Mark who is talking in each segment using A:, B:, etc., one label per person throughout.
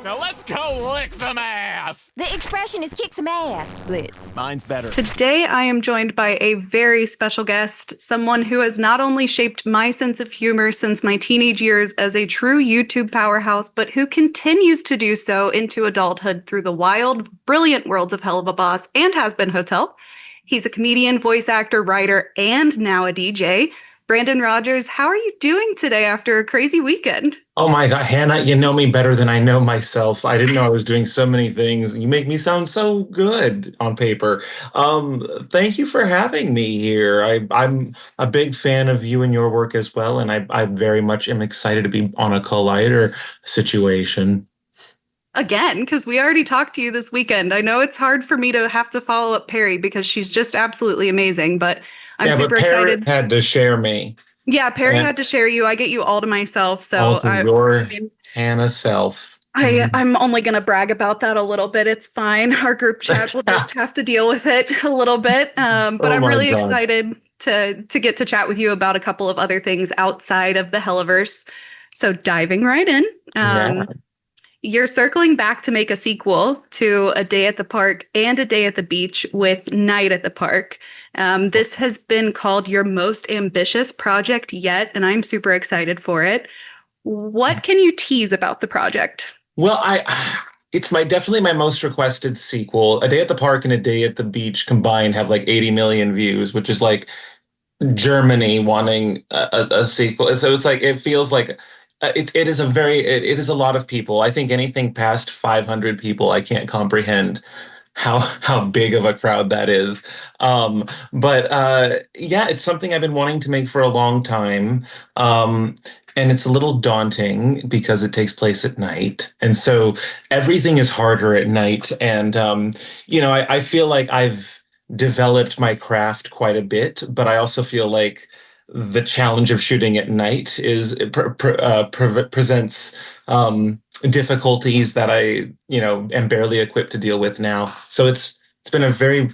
A: Now let's go lick some ass!
B: The expression is kick some ass, Blitz.
A: Mine's better.
C: Today, I am joined by a very special guest, someone who has not only shaped my sense of humor since my teenage years as a true YouTube powerhouse, but who continues to do so into adulthood through the wild, brilliant worlds of Helluva Boss and Has Been Hotel. He's a comedian, voice actor, writer, and now a DJ. Brandon Rogers, how are you doing today after a crazy weekend?
D: Oh my God, Hannah, you know me better than I know myself. I didn't know I was doing so many things. You make me sound so good on paper. Thank you for having me here. I'm a big fan of you and your work as well, and I very much am excited to be on a Collider situation.
C: Again, because we already talked to you this weekend. I know it's hard for me to have to follow up Perry because she's just absolutely amazing, but I'm super excited.
D: Perry had to share me.
C: Yeah, Perry had to share you. I get you all to myself. So
D: your Hannah self.
C: I'm only going to brag about that a little bit. It's fine. Our group chat will just have to deal with it a little bit. But I'm really excited to get to chat with you about a couple of other things outside of the Hellaverse. So diving right in. You're circling back to make a sequel to A Day at the Park and A Day at the Beach with Night at the Park. This has been called your most ambitious project yet, and I'm super excited for it. What can you tease about the project?
D: Well, it's definitely my most requested sequel. A Day at the Park and A Day at the Beach combined have like 80 million views, which is like Germany wanting a sequel. So it's like, it feels like it is a lot of people. I think anything past 500 people, I can't comprehend how big of a crowd that is. But it's something I've been wanting to make for a long time. And it's a little daunting because it takes place at night. And so everything is harder at night. And, I feel like I've developed my craft quite a bit, but I also feel like the challenge of shooting at night presents difficulties that I, am barely equipped to deal with now. So it's been a very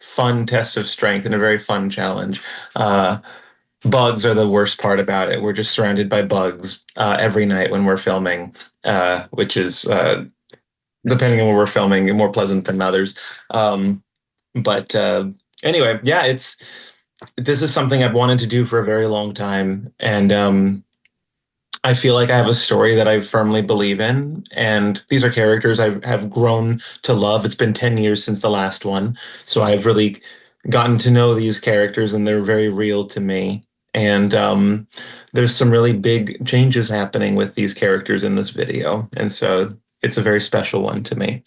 D: fun test of strength and a very fun challenge. Bugs are the worst part about it. We're just surrounded by bugs every night when we're filming, which is, depending on where we're filming, more pleasant than others. But anyway, this is something I've wanted to do for a very long time. And I feel like I have a story that I firmly believe in. And these are characters I have grown to love. It's been 10 years since the last one. So I've really gotten to know these characters and they're very real to me. And there's some really big changes happening with these characters in this video. And so it's a very special one to me.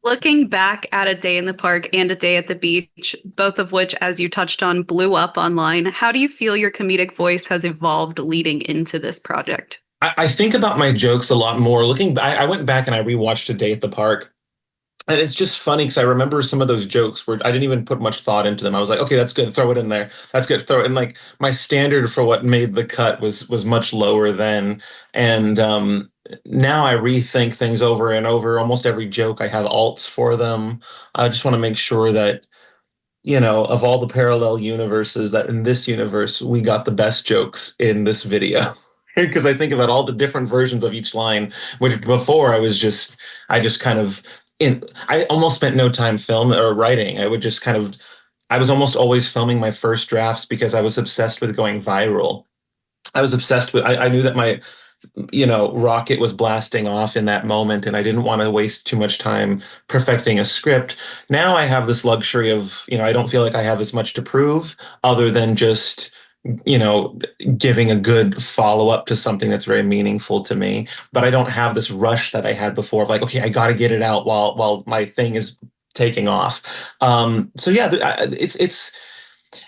C: Looking back at A Day in the Park and A Day at the Beach, both of which, as you touched on, blew up online, how do you feel your comedic voice has evolved leading into this project?
D: I think about my jokes a lot more. I went back and I rewatched A Day at the Park. And it's just funny because I remember some of those jokes where I didn't even put much thought into them. I was like, okay, that's good. Throw it in there. That's good. Throw it. And like my standard for what made the cut was much lower then. And now I rethink things over and over. Almost every joke, I have alts for them. I just want to make sure that, of all the parallel universes, that in this universe, we got the best jokes in this video. Because I think about all the different versions of each line, which before I just kind of, I almost spent no time film or writing. I was almost always filming my first drafts because I was obsessed with going viral. I knew that my, rocket was blasting off in that moment and I didn't want to waste too much time perfecting a script. Now I have this luxury of, I don't feel like I have as much to prove other than just, giving a good follow-up to something that's very meaningful to me. But I don't have this rush that I had before of like, okay, I got to get it out while my thing is taking off. It's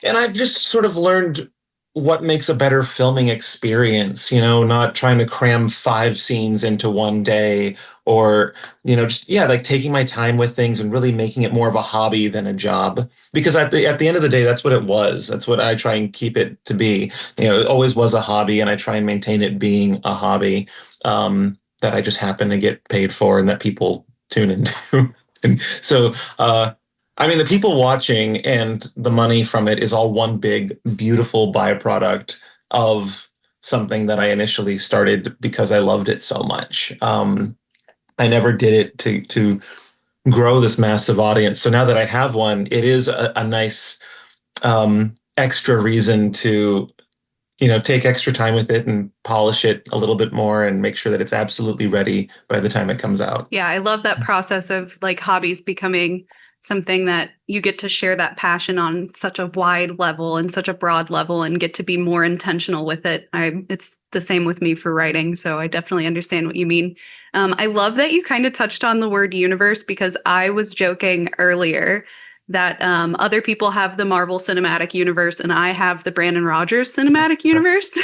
D: and I've just sort of learned what makes a better filming experience, not trying to cram 5 scenes into one day or, like taking my time with things and really making it more of a hobby than a job. Because at the end of the day, that's what it was. That's what I try and keep it to be. It always was a hobby and I try and maintain it being a hobby that I just happen to get paid for and that people tune into. And so, the people watching and the money from it is all one big, beautiful byproduct of something that I initially started because I loved it so much. I never did it to grow this massive audience. So now that I have one, it is a nice extra reason to, take extra time with it and polish it a little bit more and make sure that it's absolutely ready by the time it comes out.
C: Yeah, I love that process of like hobbies becoming something that you get to share that passion on such a wide level and such a broad level and get to be more intentional with it. It's the same with me for writing, so I definitely understand what you mean. I love that you kind of touched on the word universe, because I was joking earlier that other people have the Marvel Cinematic Universe and I have the Brandon Rogers Cinematic Universe.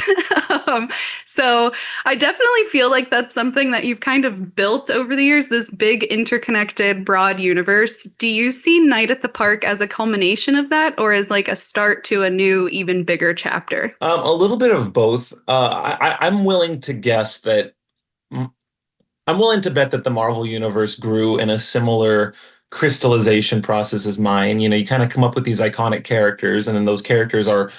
C: So I definitely feel like that's something that you've kind of built over the years, this big interconnected broad universe. Do you see Night at the Park as a culmination of that, or as like a start to a new, even bigger chapter?
D: A little bit of both. I'm willing to guess that I'm willing to bet that the Marvel Universe grew in a similar crystallization process as mine. You kind of come up with these iconic characters, and then those characters are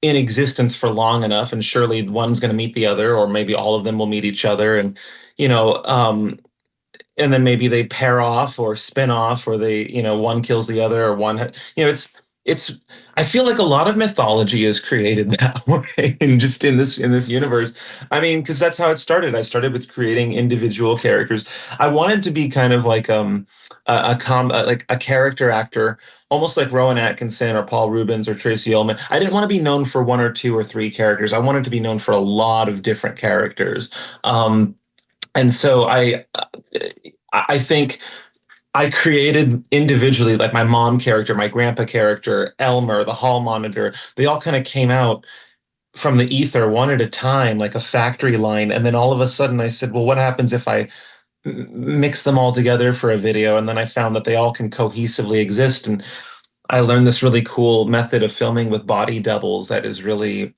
D: in existence for long enough, and surely one's going to meet the other, or maybe all of them will meet each other, and and then maybe they pair off or spin off, or they, one kills the other, or one, it's I feel like a lot of mythology is created that way, and just in this universe. I mean, because that's how it started. I started with creating individual characters. I wanted to be kind of like like a character actor, almost like Rowan Atkinson or Paul Rubens or Tracy Ullman. I didn't want to be known for one or two or three characters. I wanted to be known for a lot of different characters. And so I think I created individually, like my mom character, my grandpa character, Elmer, the hall monitor. They all kind of came out from the ether one at a time, like a factory line. And then all of a sudden I said, well, what happens if I mix them all together for a video? And then I found that they all can cohesively exist. And I learned this really cool method of filming with body doubles that is really,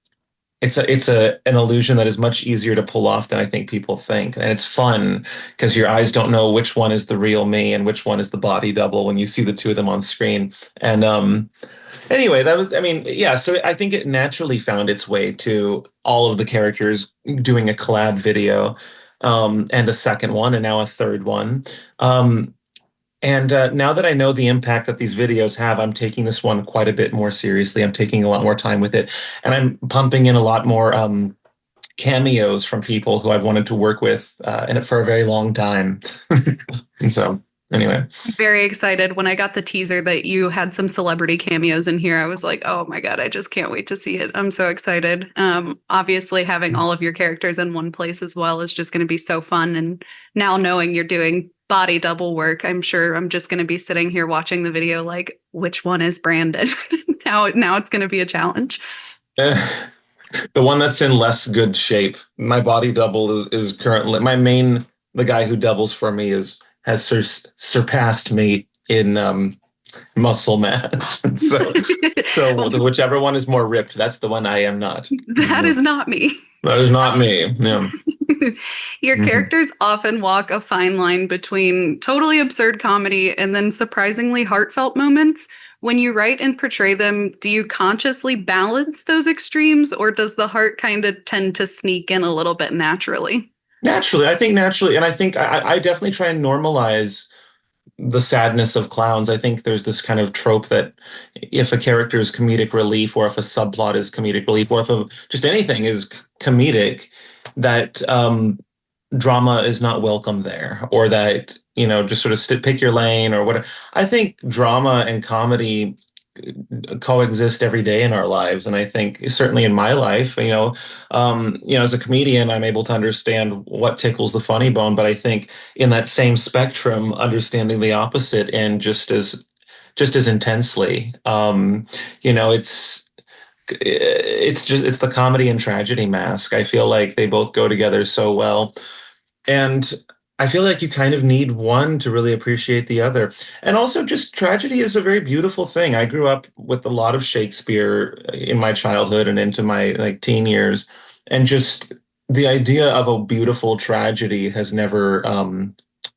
D: it's an illusion that is much easier to pull off than I think people think. And it's fun because your eyes don't know which one is the real me and which one is the body double when you see the two of them on screen. And anyway, so I think it naturally found its way to all of the characters doing a collab video, and a second one, and now a third one. And now that I know the impact that these videos have, I'm taking this one quite a bit more seriously. I'm taking a lot more time with it, and I'm pumping in a lot more cameos from people who I've wanted to work with in it for a very long time. And so, anyway.
C: Very excited. When I got the teaser that you had some celebrity cameos in here, I was like, oh my God, I just can't wait to see it. I'm so excited. Obviously, having all of your characters in one place as well is just going to be so fun. And now knowing you're doing body double work, I'm sure I'm just going to be sitting here watching the video like, which one is Brandon? Now it's going to be a challenge.
D: The one that's in less good shape. My body double is currently the guy who doubles for me has surpassed me in muscle mass. So whichever one is more ripped, that's the one I am not.
C: That is not me.
D: That is not me. Yeah.
C: Your characters often walk a fine line between totally absurd comedy and then surprisingly heartfelt moments. When you write and portray them, do you consciously balance those extremes, or does the heart kind of tend to sneak in a little bit naturally?
D: Naturally. I think naturally. And I think I definitely try and normalize the sadness of clowns. I think there's this kind of trope that if a character is comedic relief, or if a subplot is comedic relief, or if just anything is comedic, that drama is not welcome there, or that, just sort of pick your lane or whatever. I think drama and comedy coexist every day in our lives. And I think certainly in my life, as a comedian, I'm able to understand what tickles the funny bone. But I think in that same spectrum, understanding the opposite and just as intensely, it's the comedy and tragedy mask. I feel like they both go together so well. And I feel like you kind of need one to really appreciate the other. And also, just tragedy is a very beautiful thing. I grew up with a lot of Shakespeare in my childhood and into my teen years. And just the idea of a beautiful tragedy has never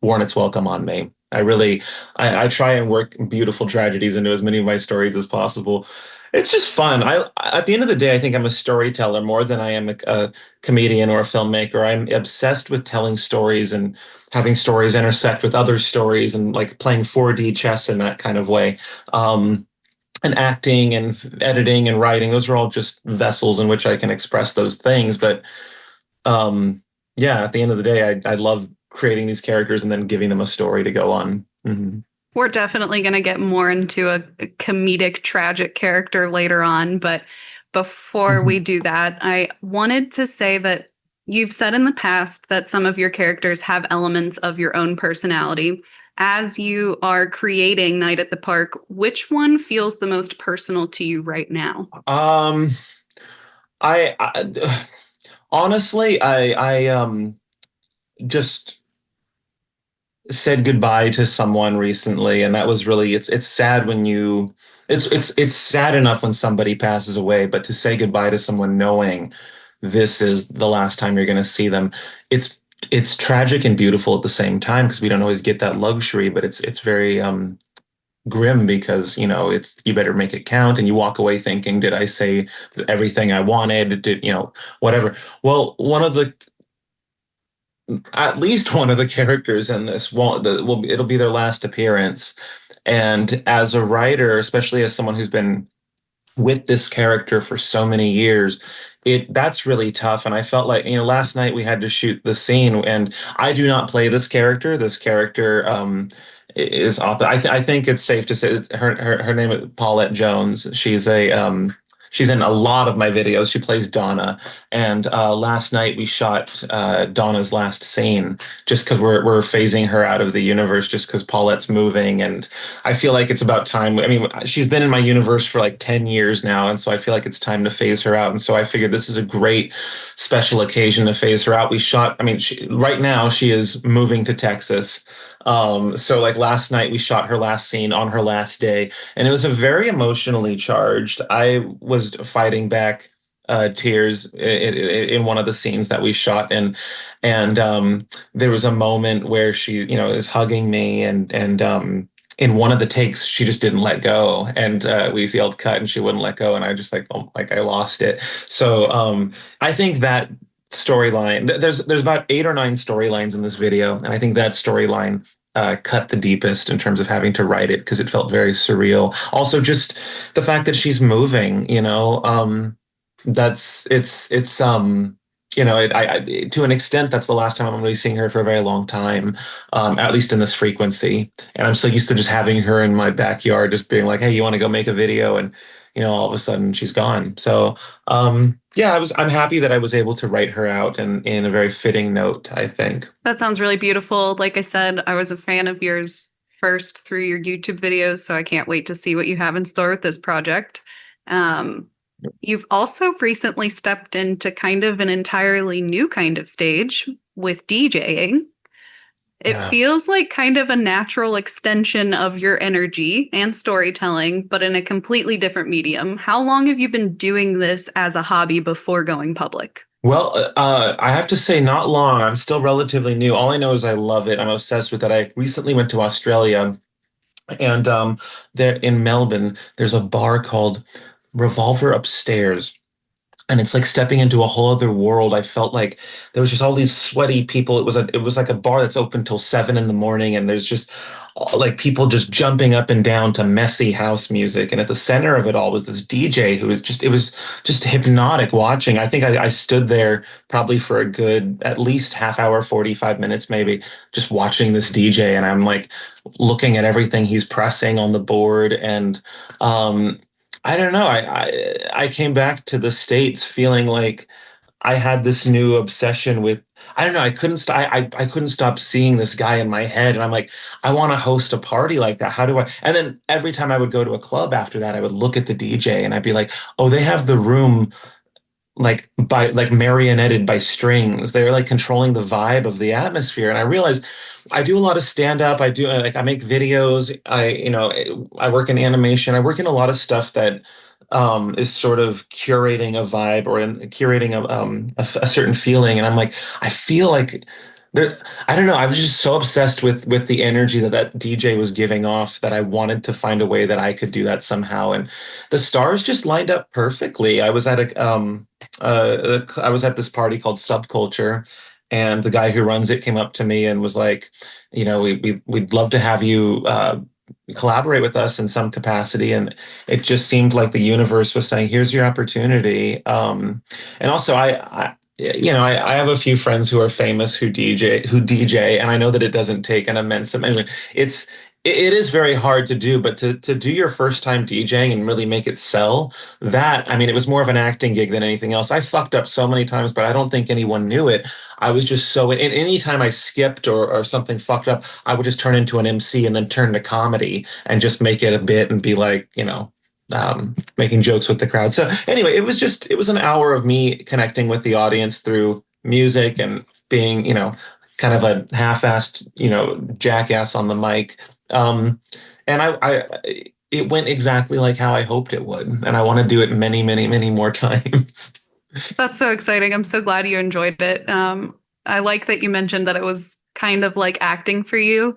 D: worn its welcome on me. I try and work beautiful tragedies into as many of my stories as possible. It's just fun. At the end of the day, I think I'm a storyteller more than I am a comedian or a filmmaker. I'm obsessed with telling stories and having stories intersect with other stories and like playing 4D chess in that kind of way. Um, and acting and editing and writing, those are all just vessels in which I can express those things. But um, yeah, at the end of the day, I love creating these characters and then giving them a story to go on. Mm-hmm.
C: We're definitely going to get more into a comedic, tragic character later on. But before we do that, I wanted to say that you've said in the past that some of your characters have elements of your own personality. As you are creating Night at the Park, which one feels the most personal to you right now?
D: I honestly, I just said goodbye to someone recently, and that was really it's sad when you it's sad enough when somebody passes away, but to say goodbye to someone knowing this is the last time you're going to see them, it's it's tragic and beautiful at the same time because we don't always get that luxury, but it's very grim because it's you better make it count and you walk away thinking, did I say everything I wanted, did whatever. Well, one of the at least one of the characters in this won't the, will it'll be their last appearance, and as a writer, especially as someone who's been with this character for so many years, it that's really tough. And I felt like last night we had to shoot the scene, and I do not play this character. This character is I think it's safe to say her name is Paulette Jones. She's in a lot of my videos. She plays Donna, and last night we shot Donna's last scene just because we're phasing her out of the universe just because Paulette's moving, and I feel like it's about time. I mean, she's been in my universe for like 10 years now, and so I feel like it's time to phase her out. And so I figured this is a great special occasion to phase her out. We shot. I mean, right now she is moving to Texas. So like last night we shot her last scene on her last day, and it was a very emotionally charged. I was fighting back tears in one of the scenes that we shot, and there was a moment where she, is hugging me, and in one of the takes she just didn't let go, and we yelled cut, and she wouldn't let go, and I just like, oh, like I lost it. So I think that storyline, there's about 8 or 9 storylines in this video, and I think that storyline cut the deepest in terms of having to write it because it felt very surreal. Also, just the fact that she's moving, that's it's to an extent that's the last time I'm going to be seeing her for a very long time, at least in this frequency. And I'm so used to just having her in my backyard, just being like, hey, you want to go make a video? And all of a sudden she's gone. So yeah, I'm happy that I was able to write her out and in a very fitting note, I think.
C: That sounds really beautiful. Like I said, I was a fan of yours first through your YouTube videos, so I can't wait to see what you have in store with this project. You've also recently stepped into kind of an entirely new kind of stage with DJing. It feels like kind of a natural extension of your energy and storytelling, but in a completely different medium. How long have you been doing this as a hobby before going public?
D: Well, I have to say, not long. I'm still relatively new. All I know is I love it. I'm obsessed with it. I recently went to Australia, and there in Melbourne, there's a bar called Revolver Upstairs. And it's like stepping into a whole other world. I felt like there was just all these sweaty people. It was like a bar that's open till 7 in the morning, and there's just like people just jumping up and down to messy house music. And at the center of it all was this DJ who was it was just hypnotic watching. I think I stood there probably for a good at least half hour, 45 minutes maybe, just watching this DJ, and I'm like looking at everything he's pressing on the board, and I don't know. I came back to the States feeling like I had this new obsession with, I don't know, I couldn't I couldn't stop seeing this guy in my head, and I'm like, I want to host a party like that. How do I? And then every time I would go to a club after that, I would look at the DJ and I'd be like, oh, they have the room like marionetted by strings. They're like controlling the vibe of the atmosphere. And I realized I do a lot of stand up. I make videos. I work in animation. I work in a lot of stuff that is sort of curating a vibe or curating a certain feeling. And I'm like, I feel like I don't know. I was just so obsessed with the energy that DJ was giving off that I wanted to find a way that I could do that somehow. And the stars just lined up perfectly. I was at this party called Subculture, and the guy who runs it came up to me and was like, we'd love to have you collaborate with us in some capacity. And it just seemed like the universe was saying, here's your opportunity. And also I have a few friends who are famous who DJ, and I know that it doesn't take an immense amount. It is very hard to do, but to do your first time DJing and really make it sell, that, I mean, it was more of an acting gig than anything else. I fucked up so many times, but I don't think anyone knew it. I was just so, and any time I skipped or something fucked up, I would just turn into an MC and then turn to comedy and just make it a bit and be like, making jokes with the crowd. So anyway, it was an hour of me connecting with the audience through music and being, kind of a half-assed, jackass on the mic. And it went exactly like how I hoped it would. And I want to do it many, many, many more times.
C: That's so exciting. I'm so glad you enjoyed it. I like that you mentioned that it was kind of like acting for you.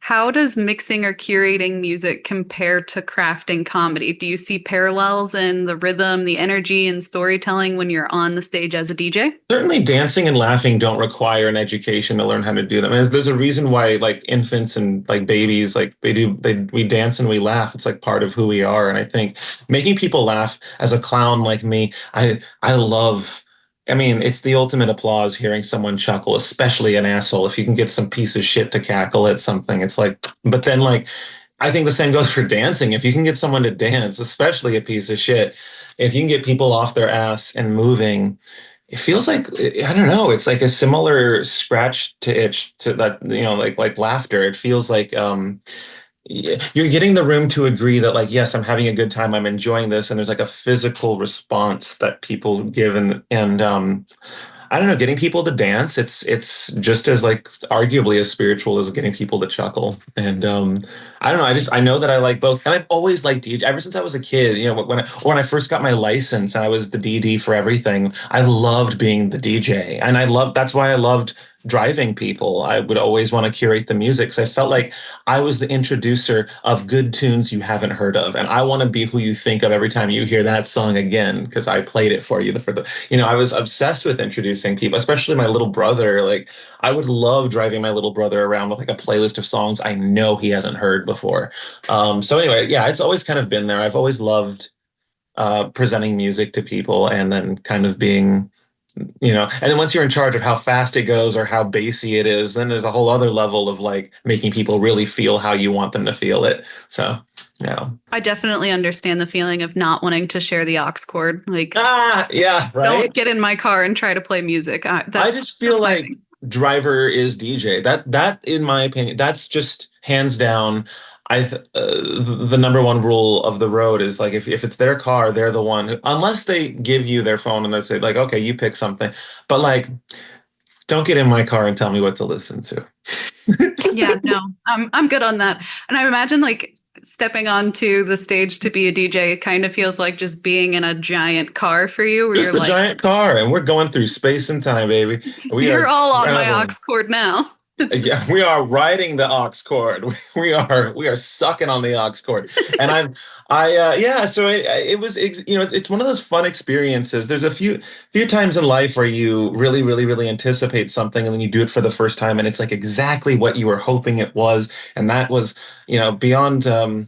C: How does mixing or curating music compare to crafting comedy? Do you see parallels in the rhythm, the energy, and storytelling when you're on the stage as a DJ?
D: Certainly dancing and laughing don't require an education to learn how to do them. And there's a reason why like infants and like babies, like we dance and we laugh. It's like part of who we are. And I think making people laugh, as a clown like me, I love. I mean, it's the ultimate applause hearing someone chuckle, especially an asshole. If you can get some piece of shit to cackle at something, it's like, but then like, I think the same goes for dancing. If you can get someone to dance, especially a piece of shit, if you can get people off their ass and moving, it feels like, I don't know, it's like a similar scratch to itch to that, like laughter. It feels like, you're getting the room to agree that like, yes, I'm having a good time, I'm enjoying this, and there's like a physical response that people give. And I don't know, getting people to dance, it's just as like arguably as spiritual as getting people to chuckle. And I don't know, I know that I like both, and I've always liked DJ ever since I was a kid. When I first got my license and I was the DD for everything, I loved being the DJ, and that's why I loved driving people. I would always want to curate the music, so I felt like I was the introducer of good tunes you haven't heard of, and I want to be who you think of every time you hear that song again, because I played it for you. I was obsessed with introducing people, especially my little brother. Like, I would love driving my little brother around with like a playlist of songs I know he hasn't heard before. So anyway, yeah, it's always kind of been there. I've always loved presenting music to people, and then kind of being, and then once you're in charge of how fast it goes or how bassy it is, then there's a whole other level of like making people really feel how you want them to feel it. So, yeah.
C: I definitely understand the feeling of not wanting to share the aux cord. Like,
D: yeah, right.
C: Don't get in my car and try to play music.
D: I just feel like driver is DJ. That, in my opinion, that's just hands down. The number one rule of the road is like, if it's their car, they're the one who, unless they give you their phone and they say like, okay, you pick something, but like, don't get in my car and tell me what to listen to.
C: Yeah, no, I'm good on that. And I imagine like stepping onto the stage to be a DJ kind of feels like just being in a giant car for you. Where
D: it's a giant car, and we're going through space and time, baby.
C: You're all on my aux cord now.
D: Yeah, we are riding the aux cord. We are sucking on the aux cord, and So it was, it's one of those fun experiences. There's a few times in life where you really, really, really anticipate something, and then you do it for the first time, and it's like exactly what you were hoping it was, and that was, beyond, I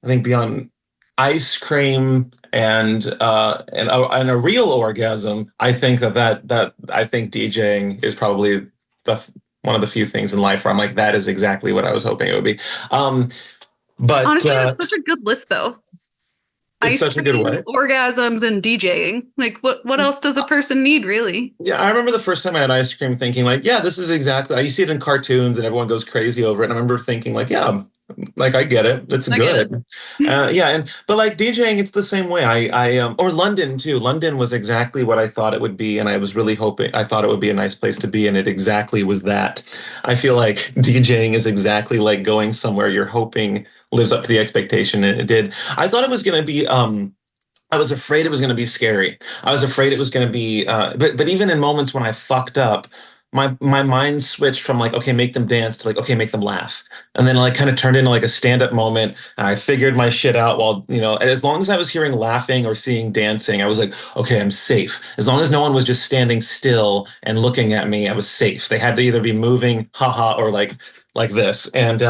D: think beyond ice cream and a real orgasm. I think that I think DJing is probably one of the few things in life where I'm like, that is exactly what I was hoping it would be. But
C: honestly, that's such a good list, though.
D: It's such a good way.
C: Orgasms and DJing. Like, what else does a person need, really?
D: Yeah, I remember the first time I had ice cream thinking like, yeah, this is exactly. You see it in cartoons and everyone goes crazy over it. And I remember thinking like, yeah, like I get it. It's good. But like DJing, it's the same way. Or London too. London was exactly what I thought it would be, and I was really hoping. I thought it would be a nice place to be, and it exactly was that. I feel like DJing is exactly like going somewhere you're hoping lives up to the expectation, and it did. I thought it was going to be. I was afraid it was going to be scary. I was afraid it was going to be. But even in moments when I fucked up, my mind switched from like, okay, make them dance to like, okay, make them laugh. And then like kind of turned into like a stand-up moment. And I figured my shit out while, you know, and as long as I was hearing laughing or seeing dancing, I was like, okay, I'm safe. As long as no one was just standing still and looking at me, I was safe. They had to either be moving, haha, or like this. And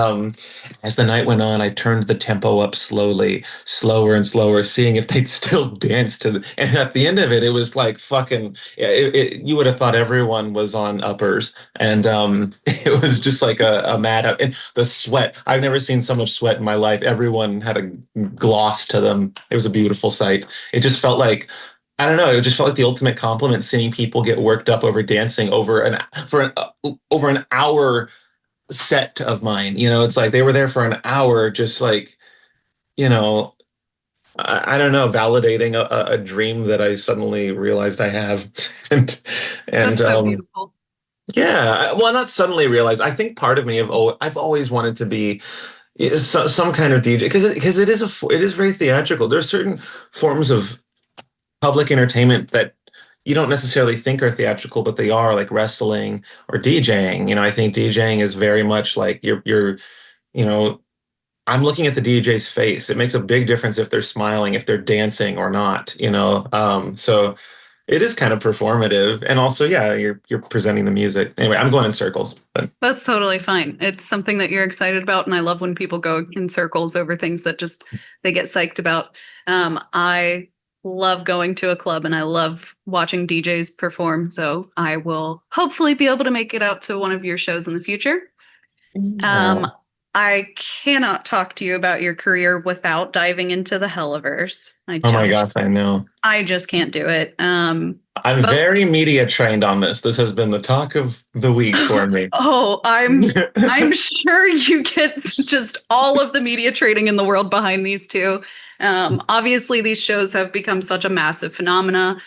D: as the night went on, I turned the tempo up slowly, slower and slower, seeing if they'd still dance to the, and at the end of it, it was like fucking, you would have thought everyone was on uppers. And it was just like a mad, and the sweat, I've never seen so much sweat in my life. Everyone had a gloss to them. It was a beautiful sight. It just felt like, I don't know. It just felt like the ultimate compliment seeing people get worked up over dancing over over an hour set of mine. You know, it's like they were there for an hour, just like, you know, I don't know, validating a dream that I suddenly realized I have. and
C: That's so beautiful.
D: Yeah, well, not suddenly realized. I think part of me I've always wanted to be some kind of DJ because it is very theatrical. There's certain forms of public entertainment that you don't necessarily think are theatrical, but they are, like wrestling or DJing. You know, I think DJing is very much like you know, I'm looking at the DJ's face. It makes a big difference if they're smiling, if they're dancing or not, you know? So it is kind of performative. And also, yeah, you're presenting the music. Anyway, I'm going in circles. But.
C: That's totally fine. It's something that you're excited about. And I love when people go in circles over things that just they get psyched about. I love going to a club and I love watching DJs perform. So I will hopefully be able to make it out to one of your shows in the future. I cannot talk to you about your career without diving into the Hellaverse.
D: Oh my gosh, I know.
C: I just can't do it.
D: I'm very media trained on this. This has been the talk of the week for me.
C: Oh, I'm sure you get just all of the media trading in the world behind these two. Obviously, these shows have become such a massive phenomena.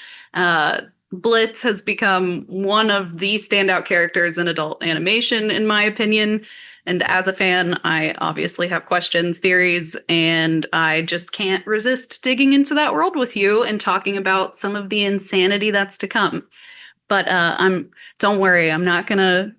C: Blitz has become one of the standout characters in adult animation, in my opinion. And as a fan, I obviously have questions, theories, and I just can't resist digging into that world with you and talking about some of the insanity that's to come. But don't worry, I'm not gonna.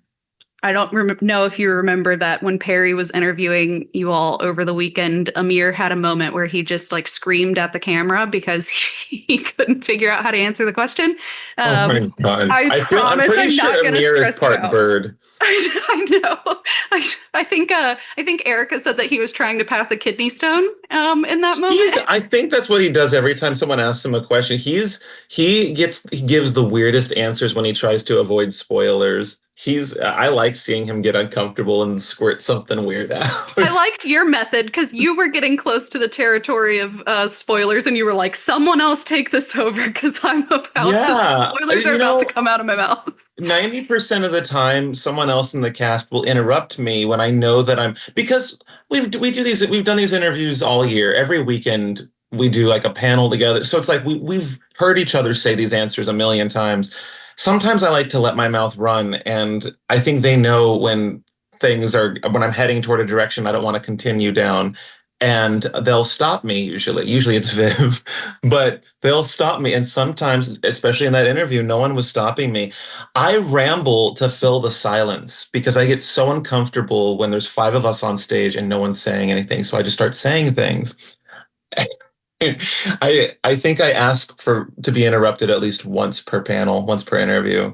C: I don't know if you remember that when Perry was interviewing you all over the weekend, Amir had a moment where he just like screamed at the camera because he couldn't figure out how to answer the question.
D: Oh my God.
C: I promise I'm
D: sure
C: not going to stress
D: is part
C: you out.
D: bird.
C: I know. I think Erica said that he was trying to pass a kidney stone in that moment.
D: I think that's what he does every time someone asks him a question. He gives the weirdest answers when he tries to avoid spoilers. I like seeing him get uncomfortable and squirt something weird out.
C: I liked your method because you were getting close to the territory of spoilers, and you were like, "Someone else take this over because I'm about to. Spoilers are about to come out of my mouth."
D: 90% of the time, someone else in the cast will interrupt me when I know that because we've done these interviews all year. Every weekend we do like a panel together, so it's like we've heard each other say these answers a million times. Sometimes I like to let my mouth run, and I think they know when I'm heading toward a direction I don't want to continue down, and they'll stop me usually. Usually it's Viv, but they'll stop me. And sometimes, especially in that interview, no one was stopping me. I ramble to fill the silence because I get so uncomfortable when there's 5 of us on stage and no one's saying anything. So I just start saying things. I think I ask to be interrupted at least once per panel, once per interview.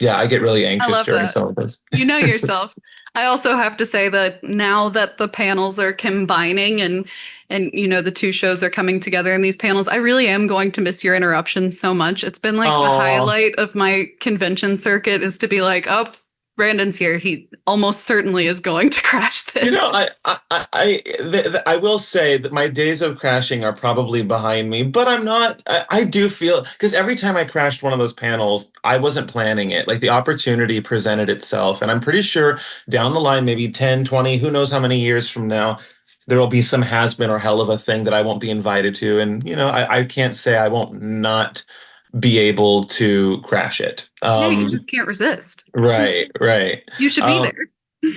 D: Yeah, I get really anxious during some of this.
C: You know yourself. I also have to say that now that the panels are combining and you know the 2 shows are coming together in these panels, I really am going to miss your interruptions so much. It's been like the highlight of my convention circuit is to be like, oh, Brandon's here. He almost certainly is going to crash this.
D: You know, I will say that my days of crashing are probably behind me, but I'm not. I do feel, because every time I crashed one of those panels, I wasn't planning it. Like the opportunity presented itself. And I'm pretty sure down the line, maybe 10, 20, who knows how many years from now, there will be some has-been or Helluva thing that I won't be invited to. And, you know, I can't say I won't not be able to crash it.
C: Yeah, you just can't resist.
D: Right.
C: You should be there.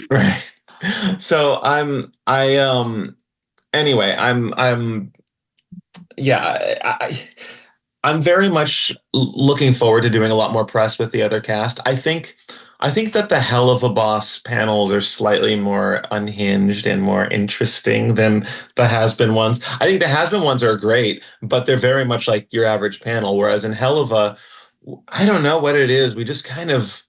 D: Right. So anyway, I'm very much looking forward to doing a lot more press with the other cast. I think that the Helluva Boss panels are slightly more unhinged and more interesting than the Has-Been ones. I think the Has-Been ones are great, but they're very much like your average panel. Whereas in Helluva, I don't know what it is. We just kind of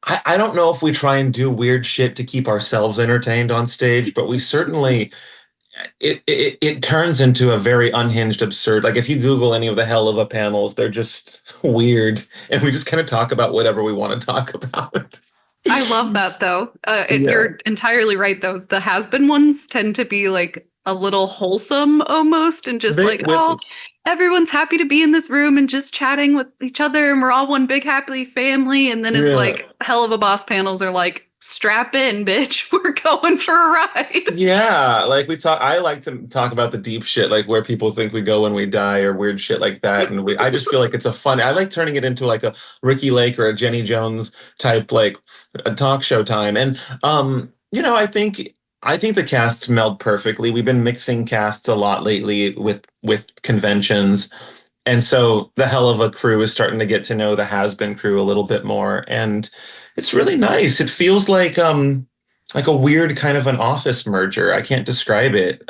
D: I don't know if we try and do weird shit to keep ourselves entertained on stage, but we certainly it turns into a very unhinged, absurd. Like if you Google any of the Hell of a panels, they're just weird, and we just kind of talk about whatever we want to talk about.
C: I love that though.
D: Yeah.
C: You're entirely right though. The has-been ones tend to be like a little wholesome almost, and just oh, everyone's happy to be in this room and just chatting with each other, and we're all one big happy family. And then it's like Helluva Boss panels are like, strap in, bitch, we're going for a ride.
D: Yeah, like I like to talk about the deep shit, like where people think we go when we die or weird shit like that. And I just feel like it's I like turning it into like a Ricky Lake or a Jenny Jones type, like a talk show time. And I think the casts meld perfectly. We've been mixing casts a lot lately with conventions. And so the Helluva crew is starting to get to know the Has-Been crew a little bit more. And it's really nice. It feels like a weird kind of an Office merger. I can't describe it.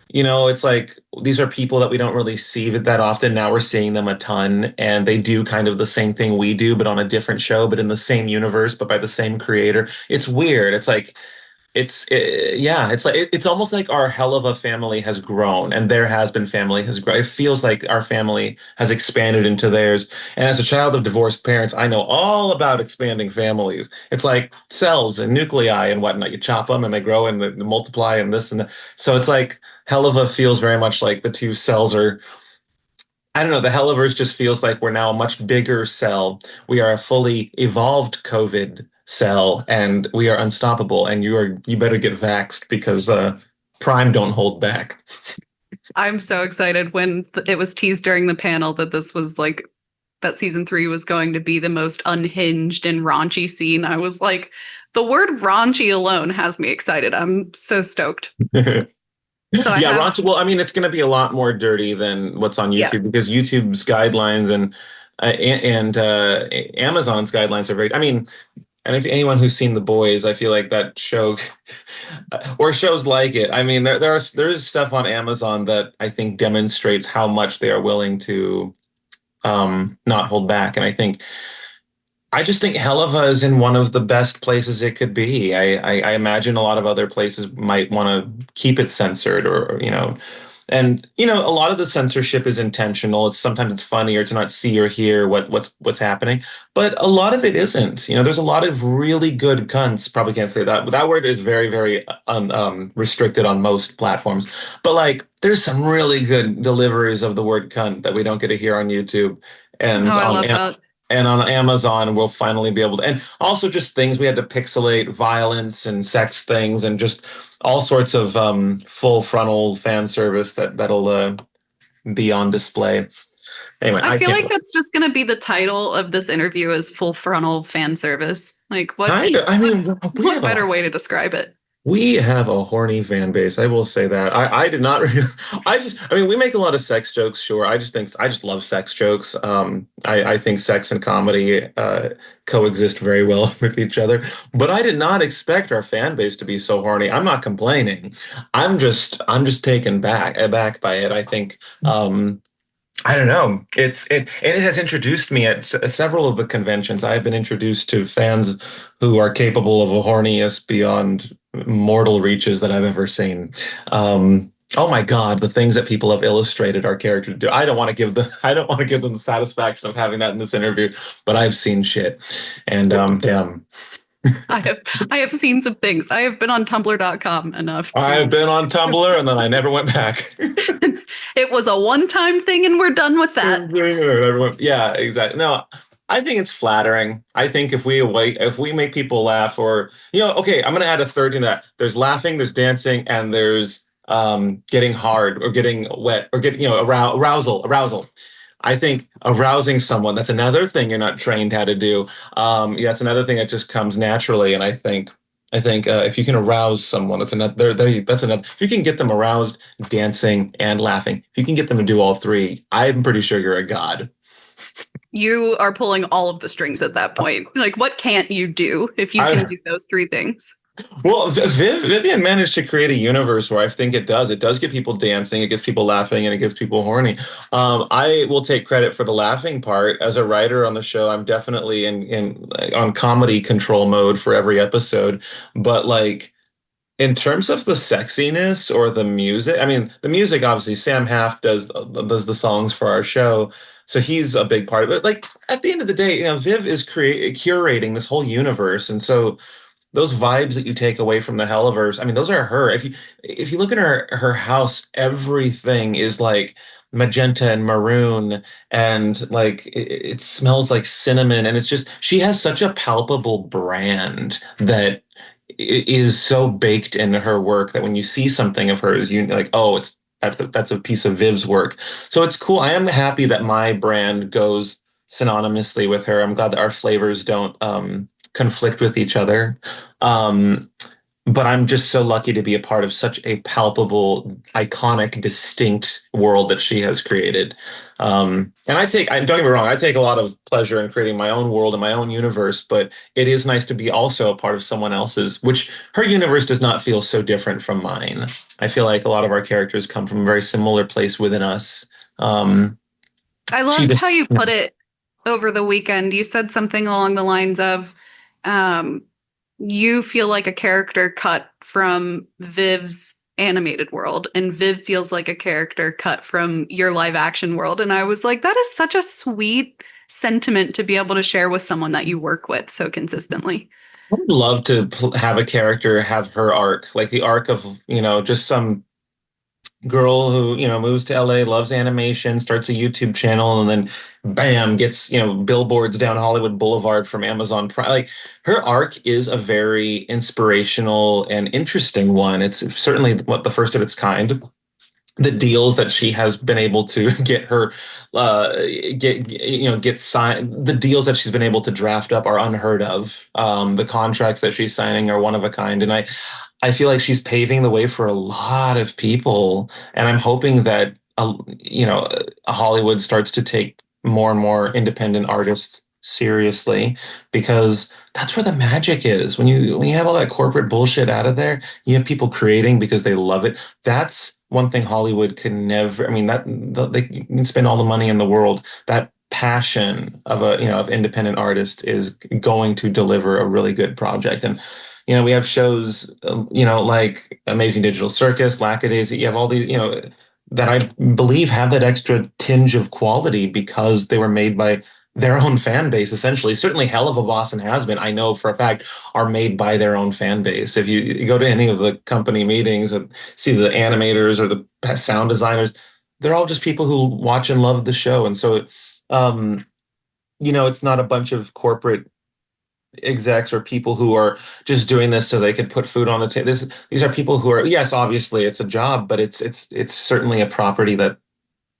D: It's like these are people that we don't really see that often. Now we're seeing them a ton, and they do kind of the same thing we do, but on a different show, but in the same universe, but by the same creator. It's weird. It's like it's almost like our Helluva family has grown and their Has-Been family has grown. It feels like our family has expanded into theirs. And as a child of divorced parents, I know all about expanding families. It's like cells and nuclei and whatnot. You chop them and they grow and they multiply and this and that. So it's like Helluva feels very much like the two cells are. I don't know. The Hellaverse just feels like we're now a much bigger cell. We are a fully evolved COVID cell, and we are unstoppable. And you better get vaxxed because Prime don't hold back.
C: I'm so excited when it was teased during the panel that this was like that season 3 was going to be the most unhinged and raunchy scene. I was like, the word raunchy alone has me excited. I'm so stoked. So
D: raunchy. Well, I mean, it's going to be a lot more dirty than what's on YouTube because YouTube's guidelines and Amazon's guidelines are very. I mean, and if anyone who's seen The Boys, I feel like that show or shows like it. I mean, there is stuff on Amazon that I think demonstrates how much they are willing to not hold back, and I just think Helluva is in one of the best places it could be. I imagine a lot of other places might want to keep it censored or a lot of the censorship is intentional. Sometimes it's funnier to not see or hear what's happening, but a lot of it isn't. There's a lot of really good cunts. Probably can't say that, but that word is very, very restricted on most platforms. But like, there's some really good deliveries of the word cunt that we don't get to hear on YouTube. And
C: I love that.
D: And on Amazon, we'll finally be able to, and also just things we had to pixelate, violence and sex things, and just all sorts of full frontal fan service that'll be on display. Anyway,
C: I feel like that's just going to be the title of this interview is full frontal fan service. Like what? What better way to describe it?
D: We have a horny fan base. I will say that. I did not. We make a lot of sex jokes. Sure. I just love sex jokes. I think sex and comedy coexist very well with each other. But I did not expect our fan base to be so horny. I'm not complaining. I'm just taken aback by it. I think. I don't know. It has introduced me at several of the conventions. I have been introduced to fans who are capable of a horniness beyond mortal reaches that I've ever seen. Oh my God, the things that people have illustrated our characters do. I don't want to give them the satisfaction of having that in this interview, but I've seen shit, and damn.
C: I have seen some things. I have been on tumblr.com enough.
D: I've been on Tumblr and then I never went back.
C: It was a one-time thing and we're done with that.
D: Yeah, exactly. No, I think it's flattering. I think if we make people laugh or, okay, I'm going to add a third in that. There's laughing, there's dancing, and there's getting hard or getting wet or getting, arousal. I think arousing someone, that's another thing you're not trained how to do. That's another thing that just comes naturally. And I think I think if you can arouse someone, that's another. That's another. If you can get them aroused, dancing, and laughing, if you can get them to do all three, I'm pretty sure you're a god.
C: You are pulling all of the strings at that point. Like, what can't you do if you can do those three things?
D: Well, Vivienne managed to create a universe where I think it does. It does get people dancing, it gets people laughing, and it gets people horny. I will take credit for the laughing part. As a writer on the show, I'm definitely in on comedy control mode for every episode. But like in terms of the sexiness or the music, I mean, the music obviously Sam Half does the songs for our show. So he's a big part of it. Like at the end of the day, Viv is curating this whole universe, and so those vibes that you take away from the Hellaverse, I mean, those are her. If you look at her house, everything is like magenta and maroon, and like it smells like cinnamon, and it's just she has such a palpable brand that is so baked into her work that when you see something of hers, you like, oh, that's a piece of Viv's work. So it's cool. I am happy that my brand goes synonymously with her. I'm glad that our flavors don't conflict with each other. But I'm just so lucky to be a part of such a palpable, iconic, distinct world that she has created. And don't get me wrong, I take a lot of pleasure in creating my own world and my own universe, but it is nice to be also a part of someone else's, which her universe does not feel so different from mine. I feel like a lot of our characters come from a very similar place within us.
C: I loved how you put it over the weekend. You said something along the lines of, you feel like a character cut from Viv's animated world, and Viv feels like a character cut from your live action world. And I was like, that is such a sweet sentiment to be able to share with someone that you work with so consistently.
D: I would love to have a character have her arc, like the arc of, just some girl who moves to LA, loves animation, starts a YouTube channel, and then bam, gets billboards down Hollywood Boulevard from Amazon Prime. Like her arc is a very inspirational and interesting one. It's certainly the first of its kind. The deals that she has been able to get her get signed, the deals that she's been able to draft up are unheard of. The contracts that she's signing are one of a kind, and I feel like she's paving the way for a lot of people, and I'm hoping that Hollywood starts to take more and more independent artists seriously, because that's where the magic is. When you have all that corporate bullshit out of there, you have people creating because they love it. That's one thing Hollywood can never. I mean, they can spend all the money in the world. That passion of of independent artists is going to deliver a really good project. And we have shows, like Amazing Digital Circus, Lackadaisy. You have all these, that I believe have that extra tinge of quality because they were made by their own fan base, essentially. Certainly Helluva Boss and Has Been, I know for a fact, are made by their own fan base. If you go to any of the company meetings or see the animators or the sound designers, they're all just people who watch and love the show. And so, it's not a bunch of corporate execs or people who are just doing this so they could put food on the table. These are people who are, yes, obviously it's a job, but it's certainly a property that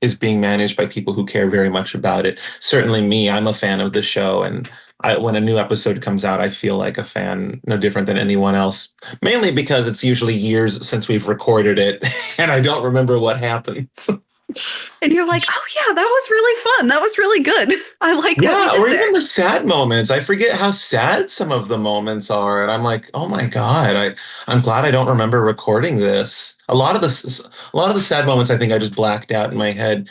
D: is being managed by people who care very much about it. Certainly me, I'm a fan of the show, and when a new episode comes out, I feel like a fan, no different than anyone else, mainly because it's usually years since we've recorded it and I don't remember what happens.
C: And you're like, oh yeah, that was really fun. That was really good. I like what
D: or even the sad moments. I forget how sad some of the moments are, and I'm like, oh my god, I'm glad I don't remember recording this. A lot of the sad moments, I think I just blacked out in my head.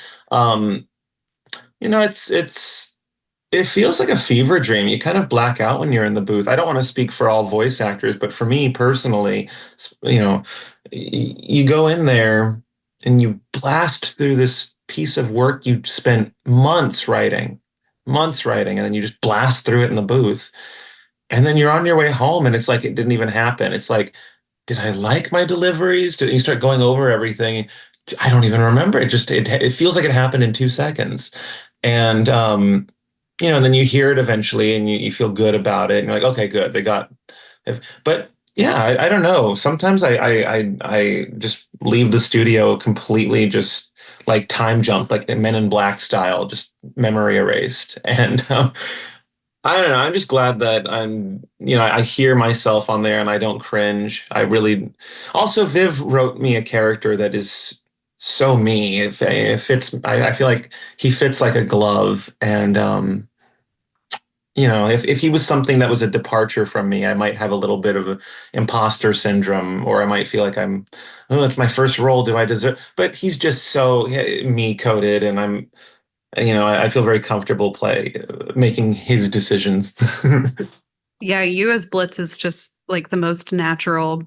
D: It feels like a fever dream. You kind of black out when you're in the booth. I don't want to speak for all voice actors, but for me personally, you go in there and you blast through this piece of work you spent months writing, and then you just blast through it in the booth. And then you're on your way home and it's like it didn't even happen. It's like, did I like my deliveries? Did you start going over everything? I don't even remember. It feels like it happened in 2 seconds. And and then you hear it eventually and you feel good about it. And you're like, okay, good. But yeah, I don't know. Sometimes I just leave the studio completely, just like time jump, like Men in Black style, just memory erased. And I don't know. I'm just glad that I hear myself on there and I don't cringe. I really, also Viv wrote me a character that is so me. If it's, I feel like he fits like a glove. And, if he was something that was a departure from me, I might have a little bit of a imposter syndrome, or I might feel like oh, it's my first role. Do I deserve? But he's just so me coded, and I feel very comfortable making his decisions.
C: Yeah, you as Blitz is just like the most natural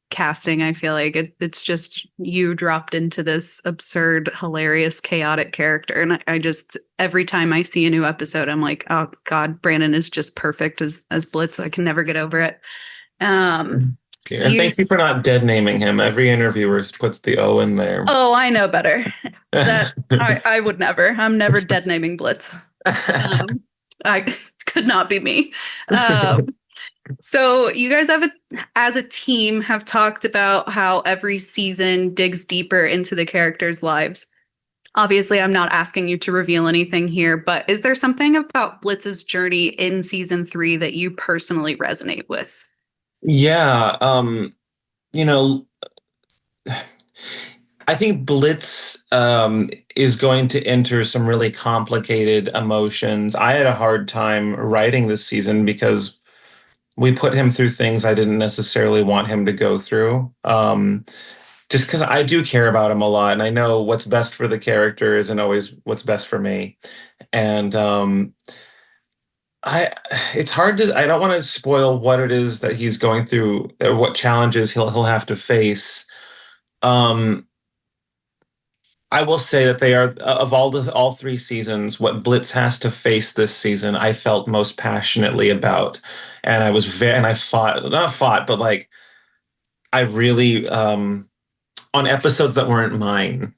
C: casting. I feel like it's just you dropped into this absurd, hilarious, chaotic character. And I just, every time I see a new episode, I'm like, oh God, Brandon is just perfect as Blitz. I can never get over it.
D: And thank you for not dead naming him. Every interviewer puts the O in there.
C: Oh, I know better. That I would never. I'm never dead naming Blitz. I could not be me. So you guys as a team, have talked about how every season digs deeper into the characters' lives. Obviously, I'm not asking you to reveal anything here, but is there something about Blitz's journey in season 3 that you personally resonate with?
D: Yeah, I think Blitz is going to enter some really complicated emotions. I had a hard time writing this season because we put him through things I didn't necessarily want him to go through. Just because I do care about him a lot, and I know what's best for the character isn't always what's best for me. And it's hard to. I don't want to spoil what it is that he's going through, or what challenges he'll have to face. Um, I will say that they are, of all 3 seasons, what Blitz has to face this season, I felt most passionately about, and I fought, not fought, but like I really, on episodes that weren't mine,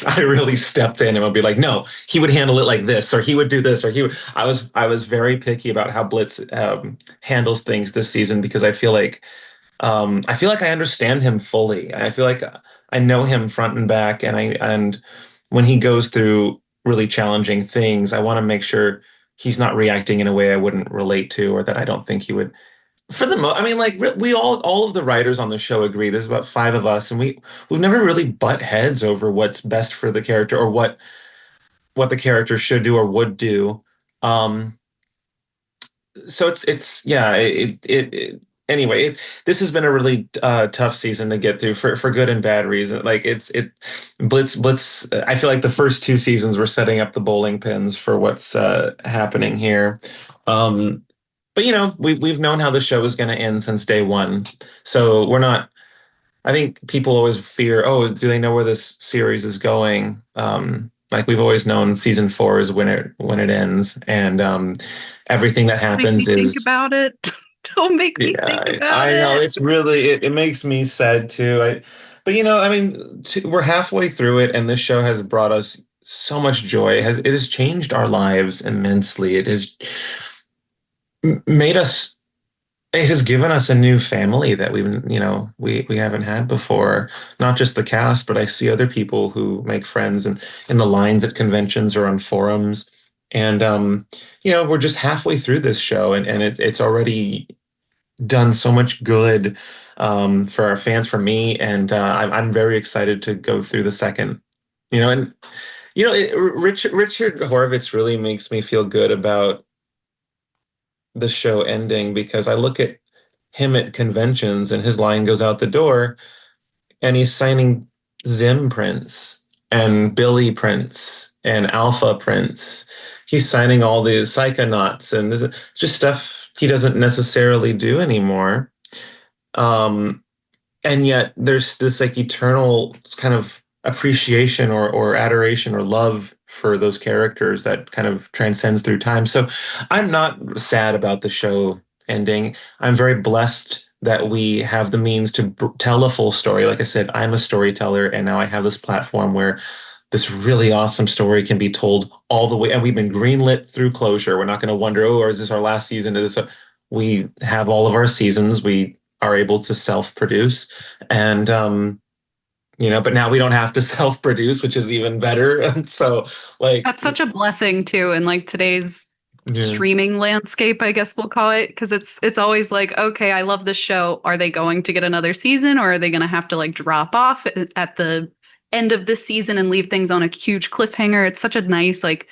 D: I really stepped in and would be like, no, he would handle it like this, or he would do this, or he would. I was very picky about how Blitz handles things this season, because I feel like I understand him fully. I feel like I know him front and back, and when he goes through really challenging things, I want to make sure he's not reacting in a way I wouldn't relate to, or that I don't think he would. For the most, I mean, like we all of the writers on the show agree. There's about 5 of us, and we've never really butt heads over what's best for the character, or what the character should do or would do. Um, so it's yeah anyway, this has been a really tough season to get through, for good and bad reason. Like Blitz, I feel like the first 2 seasons were setting up the bowling pins for what's happening here. But we've known how the show is going to end since day one, so we're not. I think people always fear, oh, do they know where this series is going? Like, we've always known season 4 is when it ends, and everything that happens
C: think about it. Don't make me think about it.
D: I know, it's really, it makes me sad too. But I mean, we're halfway through it, and this show has brought us so much joy. It has changed our lives immensely. It has made us. It has given us a new family that we haven't had before. Not just the cast, but I see other people who make friends in the lines at conventions or on forums. And we're just halfway through this show, and it's already done so much good for our fans, for me, and I'm very excited to go through the second. Richard Horvitz really makes me feel good about the show ending, because I look at him at conventions and his line goes out the door, and he's signing Zim prints and Billy prints and Alpha prints. He's signing all these Psychonauts, and this is just stuff he doesn't necessarily do anymore. And yet there's this like eternal kind of appreciation or adoration or love for those characters that kind of transcends through time. So I'm not sad about the show ending. I'm very blessed that we have the means to tell a full story. Like I said, I'm a storyteller, and now I have this platform where this really awesome story can be told all the way. And we've been greenlit through closure. We're not going to wonder, oh, or is this our last season? We have all of our seasons. We are able to self-produce, and but now we don't have to self-produce, which is even better. And so, like,
C: that's such a blessing too, in like today's streaming landscape, I guess we'll call it, because it's always like, okay, I love this show. Are they going to get another season, or are they going to have to like drop off at the end of this season and leave things on a huge cliffhanger? It's such a nice, like,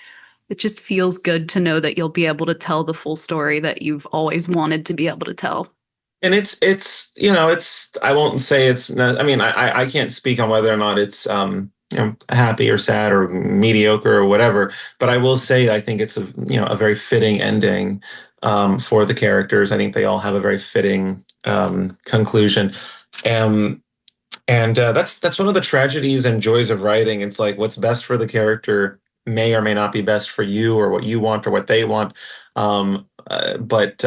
C: it just feels good to know that you'll be able to tell the full story that you've always wanted to be able to tell.
D: And it's I won't say it's not, I mean, I can't speak on whether or not it's happy or sad or mediocre or whatever, but I will say I think it's a very fitting ending for the characters. I think they all have a very fitting conclusion. And that's one of the tragedies and joys of writing. It's like what's best for the character may or may not be best for you, or what you want or what they want. But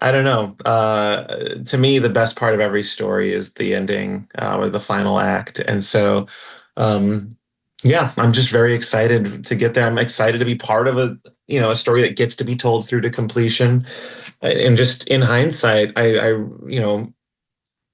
D: I don't know. To me, the best part of every story is the ending or the final act. And so, yeah, I'm just very excited to get there. I'm excited to be part of a story that gets to be told through to completion. And just in hindsight,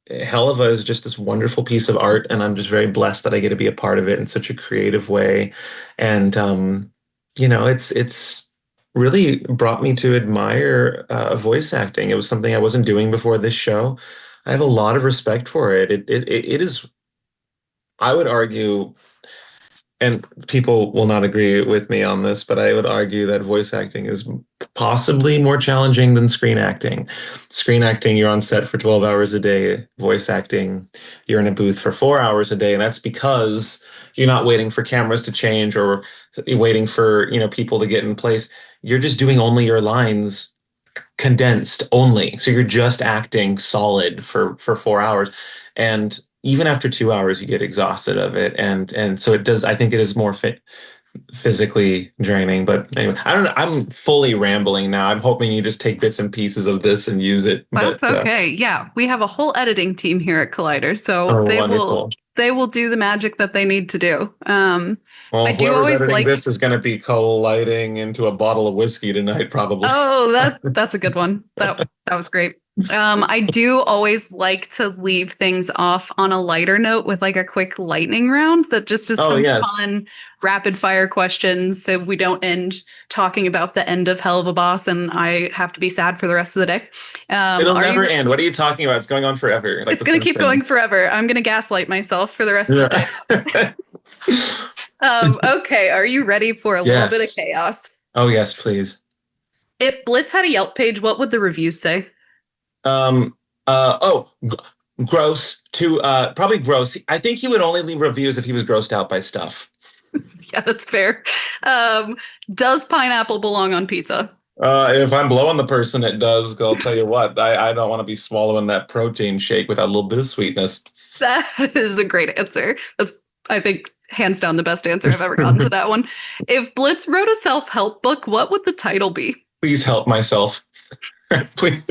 D: Helluva is just this wonderful piece of art, and I'm just very blessed that I get to be a part of it in such a creative way. And, it's really brought me to admire voice acting. It was something I wasn't doing before this show. I have a lot of respect for it. It is, I would argue, and people will not agree with me on this, but I would argue that voice acting is possibly more challenging than screen acting. Screen acting, you're on set for 12 hours a day. Voice acting, you're in a booth for 4 hours a day. And that's because you're not waiting for cameras to change or you're waiting for, people to get in place. You're just doing only your lines condensed only. So you're just acting solid for 4 hours. And even after 2 hours, you get exhausted of it. And so it does, I think it is more physically draining. But anyway, I don't know. I'm fully rambling now. I'm hoping you just take bits and pieces of this and use it.
C: That's okay. Yeah. We have a whole editing team here at Collider. So they will do the magic that they need to do.
D: Well,
C: I do
D: whoever's
C: always
D: editing
C: like
D: this is going to be colliding into a bottle of whiskey tonight, probably.
C: Oh, that's a good one. That was great. I do always like to leave things off on a lighter note with like a quick lightning round that just is some fun rapid fire questions, so we don't end talking about the end of Helluva Boss and I have to be sad for the rest of the day.
D: It'll never end. What are you talking about? It's going on forever.
C: Like it's going to keep going forever. I'm going to gaslight myself for the rest of the day. Okay, are you ready for a little bit of chaos?
D: Oh, yes, please.
C: If Blitz had a Yelp page, what would the reviews say?
D: Gross to probably gross. I think he would only leave reviews if he was grossed out by stuff.
C: Yeah, that's fair. Does pineapple belong on pizza?
D: If I'm blowing the person, it does. I'll tell you what, I don't want to be swallowing that protein shake without a little bit of sweetness.
C: That is a great answer. That's, I think, hands down the best answer I've ever gotten to that one. If Blitz wrote a self-help book, what would the title be?
D: Please help myself. Please,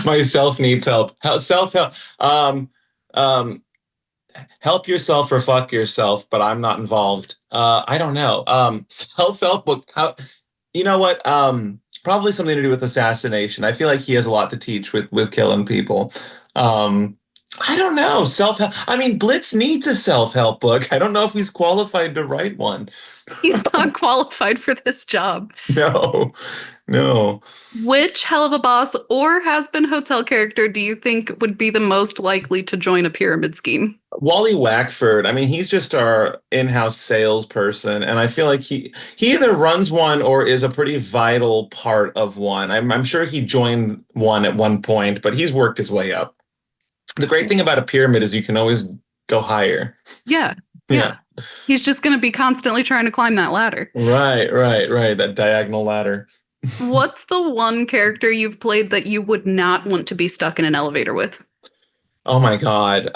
D: myself needs help. Self-help. Help yourself or fuck yourself, but I'm not involved. I don't know. Self-help book. You know what? Probably something to do with assassination. I feel like he has a lot to teach with killing people. I don't know. Self-help. I mean, Blitz needs a self-help book. I don't know if he's qualified to write one.
C: He's not qualified for this job.
D: No.
C: Which Helluva Boss or has-been hotel character do you think would be the most likely to join a pyramid scheme?
D: Wally Wackford. I mean, he's just our in-house salesperson, and I feel like he either runs one or is a pretty vital part of one. I'm sure he joined one at one point, but he's worked his way up. The great thing about a pyramid is you can always go higher.
C: Yeah. He's just going to be constantly trying to climb that ladder.
D: Right. That diagonal ladder.
C: What's the one character you've played that you would not want to be stuck in an elevator with?
D: Oh my God.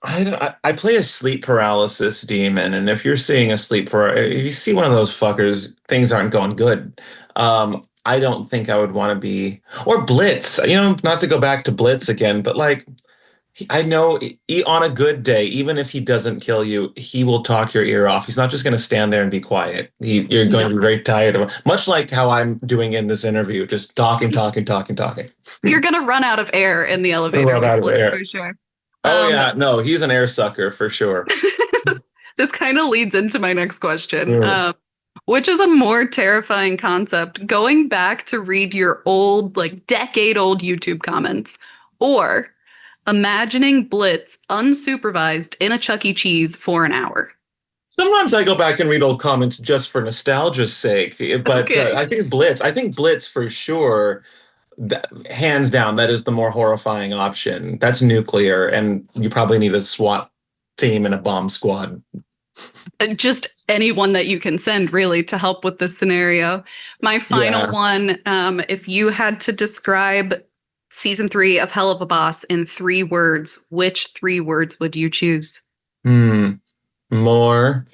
D: I play a sleep paralysis demon, and if you're seeing if you see one of those fuckers, things aren't going good. I don't think I would want to be, or Blitz, not to go back to Blitz again, but like, I know on a good day, even if he doesn't kill you, he will talk your ear off. He's not just going to stand there and be quiet. You're going to be very tired of him, much like how I'm doing in this interview, just talking.
C: You're going to run out of air in the elevator with Blitz, for sure.
D: Oh, yeah. No, he's an air sucker for sure.
C: This kind of leads into my next question. Which is a more terrifying concept, going back to read your old, like decade-old YouTube comments, or imagining Blitz unsupervised in a Chuck E. Cheese for an hour.
D: Sometimes I go back and read old comments just for nostalgia's sake, but
C: Okay.
D: I think Blitz for sure, hands down, that is the more horrifying option. That's nuclear, and you probably need a SWAT team and a bomb squad.
C: Just anyone that you can send, really, to help with this scenario. My final one, if you had to describe season 3 of Helluva Boss in 3 words, which 3 words would you choose?
D: More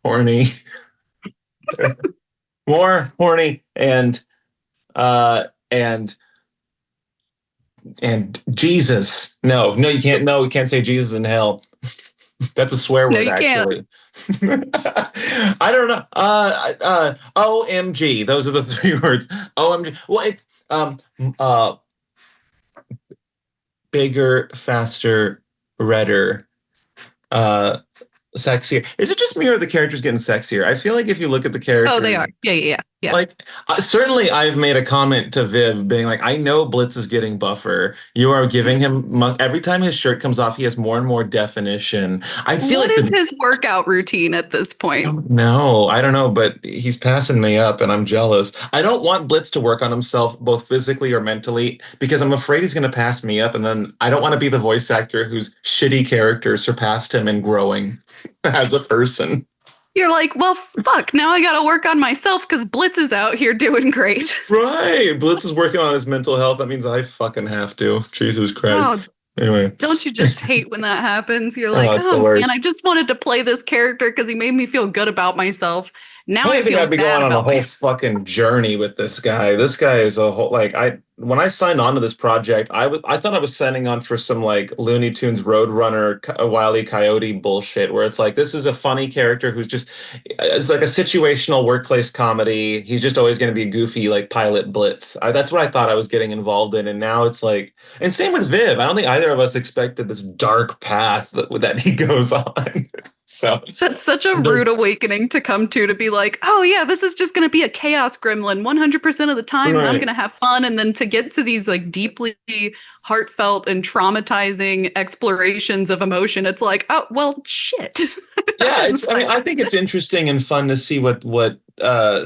D: horny. More horny and Jesus. No, you can't. No, we can't say Jesus in hell. That's a swear word, actually. I don't know. OMG. Those are the 3 words. OMG. Well, bigger, faster, redder, sexier. Is it just me or the characters getting sexier? I feel like if you look at the characters,
C: Oh, they are. Yeah.
D: Like, certainly I've made a comment to Viv being like, I know Blitz is getting buffer. You are giving him, every time his shirt comes off, he has more and more definition. I feel
C: what
D: like
C: is his workout routine at this point?
D: No, I don't know, but he's passing me up and I'm jealous. I don't want Blitz to work on himself both physically or mentally because I'm afraid he's going to pass me up. And then I don't want to be the voice actor whose shitty character surpassed him in growing as a person.
C: You're like, well, fuck, now I got to work on myself because Blitz is out here doing great.
D: Right. Blitz is working on his mental health. That means I fucking have to. Jesus Christ. Anyway.
C: Don't you just hate when that happens? You're like, oh man, I just wanted to play this character because he made me feel good about myself. Now I think
D: I'd be going on a whole fucking journey with this guy. This guy is a whole, like, when I signed on to this project, I thought I was signing on for some like Looney Tunes Roadrunner, Wile E. Coyote bullshit, where it's like, this is a funny character who's just, it's like a situational workplace comedy. He's just always going to be goofy, like Pilot Blitz. That's what I thought I was getting involved in. And now it's like, and same with Viv. I don't think either of us expected this dark path that he goes on. So
C: that's such a rude awakening to come to be like, oh yeah, this is just going to be a chaos gremlin 100% of the time. Right. I'm going to have fun. And then to get to these like deeply heartfelt and traumatizing explorations of emotion, it's like, oh, well, shit.
D: Yeah. I think it's interesting and fun to see what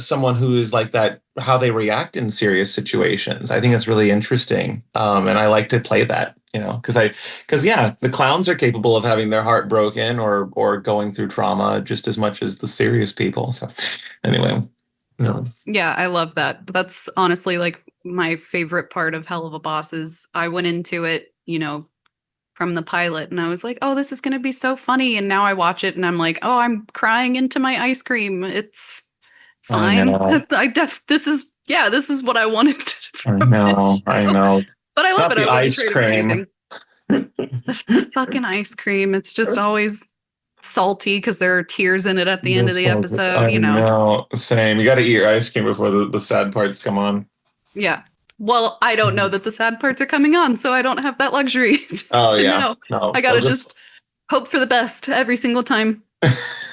D: someone who is like that, how they react in serious situations. I think it's really interesting. And I like to play that. Because the clowns are capable of having their heart broken or going through trauma just as much as the serious people. So anyway,
C: Yeah, I love that. That's honestly like my favorite part of Helluva Boss is I went into it, from the pilot and I was like, oh, this is going to be so funny. And now I watch it and I'm like, oh, I'm crying into my ice cream. It's fine. This is what I wanted.
D: I know.
C: But I love it.
D: The ice cream.
C: The fucking ice cream. It's just always salty because there are tears in it at the end of the episode.
D: I know. Same. You got to eat your ice cream before the sad parts come on.
C: Yeah. Well, I don't know that the sad parts are coming on, so I don't have that luxury.
D: No.
C: I got to just hope for the best every single time.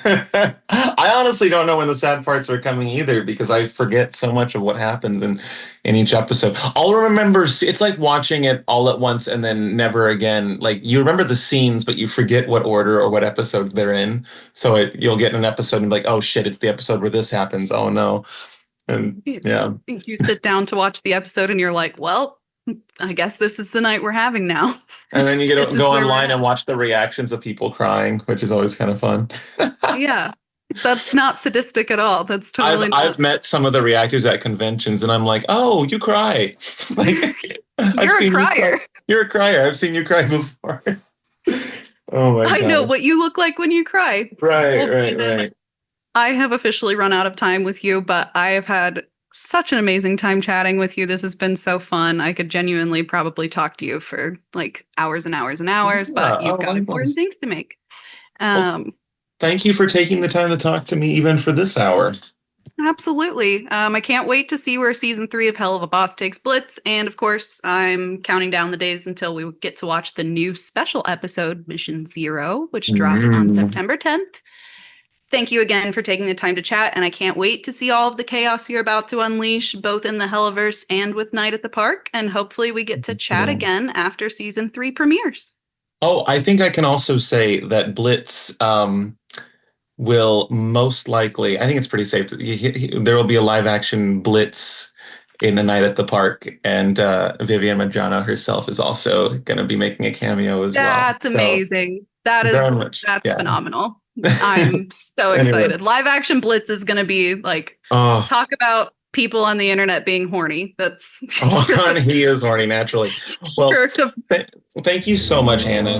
D: I honestly don't know when the sad parts are coming either because I forget so much of what happens in each episode. I'll remember, it's like watching it all at once and then never again. Like you remember the scenes, but you forget what order or what episode they're in. So you'll get an episode and be like, oh shit, it's the episode where this happens. Oh no. And yeah.
C: You sit down to watch the episode and you're like, well, I guess this is the night we're having now.
D: And then you get to go online and watch the reactions of people crying, which is always kind of fun.
C: Yeah. That's not sadistic at all. That's totally
D: I've met some of the reactors at conventions and I'm like, oh, you cry. Like
C: You're a crier.
D: You're a crier. I've seen you cry before. Oh my God.
C: I know what you look like when you cry.
D: Right.
C: I have officially run out of time with you, but I have had such an amazing time chatting with you. This has been so fun. I could genuinely probably talk to you for like hours and hours and hours, but you've got important things to make.
D: Thank you for taking the time to talk to me even for this hour.
C: Absolutely. I can't wait to see where season 3 of Helluva Boss takes Blitz. And of course, I'm counting down the days until we get to watch the new special episode, Mission Zero, which drops on September 10th. thank you again for taking the time to chat, and I can't wait to see all of the chaos you're about to unleash, both in the Hellaverse and with Night at the Park, and hopefully we get to chat again after season 3 premieres.
D: Oh, I think I can also say that Blitz will most likely, I think it's pretty safe, there will be a live action Blitz in A Night at the Park, and Vivienne Medrano herself is also going to be making a cameo as well.
C: That's amazing. That's phenomenal. I'm so excited.
D: Anyway.
C: Live action Blitz is going to be like, talk about people on the internet being horny. That's
D: he is horny naturally. Well, thank you so much, Hannah.